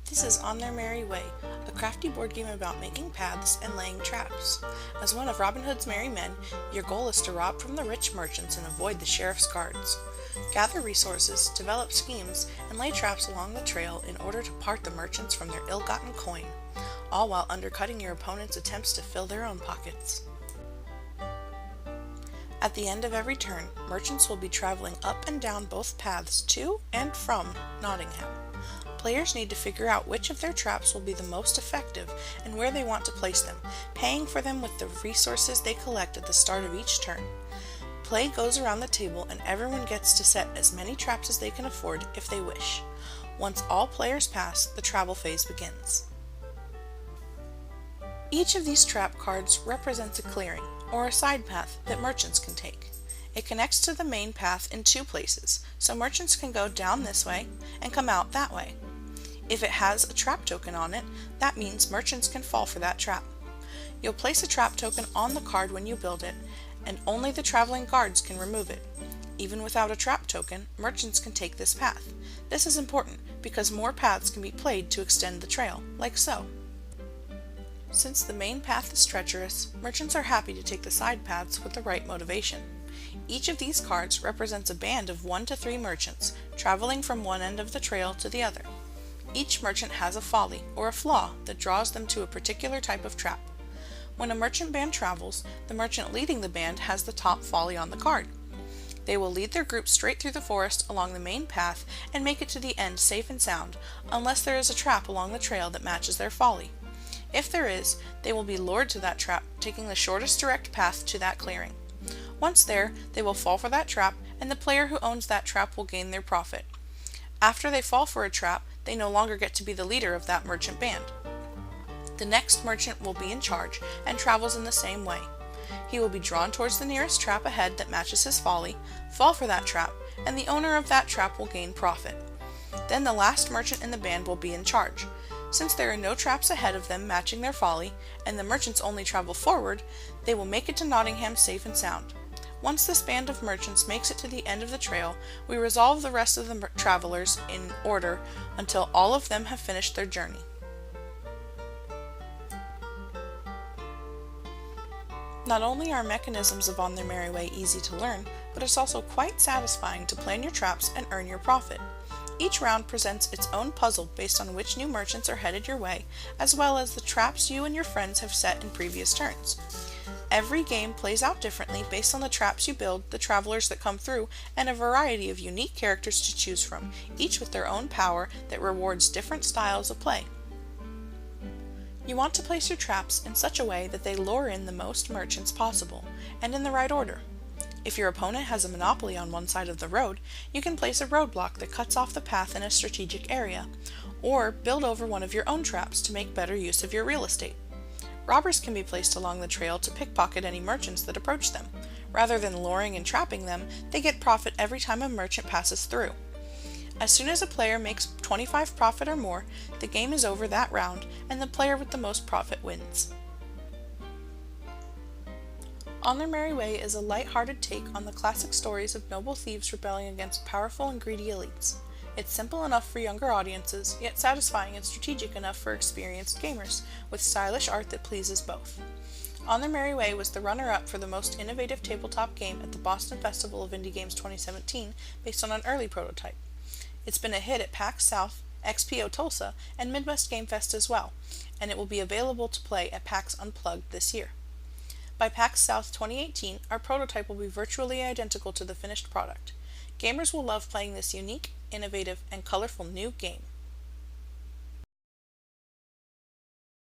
This is On Their Merry Way, a crafty board game about making paths and laying traps. As one of Robin Hood's merry men, your goal is to rob from the rich merchants and avoid the sheriff's guards. Gather resources, develop schemes, and lay traps along the trail in order to part the merchants from their ill-gotten coin, all while undercutting your opponent's attempts to fill their own pockets. At the end of every turn, merchants will be traveling up and down both paths to and from Nottingham. Players need to figure out which of their traps will be the most effective and where they want to place them, paying for them with the resources they collect at the start of each turn. Play goes around the table and everyone gets to set as many traps as they can afford if they wish. Once all players pass, the travel phase begins. Each of these trap cards represents a clearing, or a side path, that merchants can take. It connects to the main path in two places, so merchants can go down this way and come out that way. If it has a trap token on it, that means merchants can fall for that trap. You'll place a trap token on the card when you build it, and only the traveling guards can remove it. Even without a trap token, merchants can take this path. This is important because more paths can be played to extend the trail, like so. Since the main path is treacherous, merchants are happy to take the side paths with the right motivation. Each of these cards represents a band of 1 to 3 merchants, traveling from one end of the trail to the other. Each merchant has a folly, or a flaw, that draws them to a particular type of trap. When a merchant band travels, the merchant leading the band has the top folly on the card. They will lead their group straight through the forest along the main path and make it to the end safe and sound, unless there is a trap along the trail that matches their folly. If there is, they will be lured to that trap, taking the shortest direct path to that clearing. Once there, they will fall for that trap, and the player who owns that trap will gain their profit. After they fall for a trap, they no longer get to be the leader of that merchant band. The next merchant will be in charge, and travels in the same way. He will be drawn towards the nearest trap ahead that matches his folly, fall for that trap, and the owner of that trap will gain profit. Then the last merchant in the band will be in charge. Since there are no traps ahead of them matching their folly, and the merchants only travel forward, they will make it to Nottingham safe and sound. Once this band of merchants makes it to the end of the trail, we resolve the rest of the travelers in order until all of them have finished their journey. Not only are mechanisms of On Their Merry Way easy to learn, but it's also quite satisfying to plan your traps and earn your profit. Each round presents its own puzzle based on which new merchants are headed your way, as well as the traps you and your friends have set in previous turns. Every game plays out differently based on the traps you build, the travelers that come through, and a variety of unique characters to choose from, each with their own power that rewards different styles of play. You want to place your traps in such a way that they lure in the most merchants possible, and in the right order. If your opponent has a monopoly on one side of the road, you can place a roadblock that cuts off the path in a strategic area, or build over one of your own traps to make better use of your real estate. Robbers can be placed along the trail to pickpocket any merchants that approach them. Rather than luring and trapping them, they get profit every time a merchant passes through. As soon as a player makes 25 profit or more, the game is over that round, and the player with the most profit wins. On Their Merry Way is a light-hearted take on the classic stories of noble thieves rebelling against powerful and greedy elites. It's simple enough for younger audiences, yet satisfying and strategic enough for experienced gamers, with stylish art that pleases both. On Their Merry Way was the runner-up for the most innovative tabletop game at the Boston Festival of Indie Games 2017, based on an early prototype. It's been a hit at PAX South, XPO Tulsa, and Midwest Game Fest as well, and it will be available to play at PAX Unplugged this year. By PAX South 2018, our prototype will be virtually identical to the finished product. Gamers will love playing this unique, innovative, and colorful new game.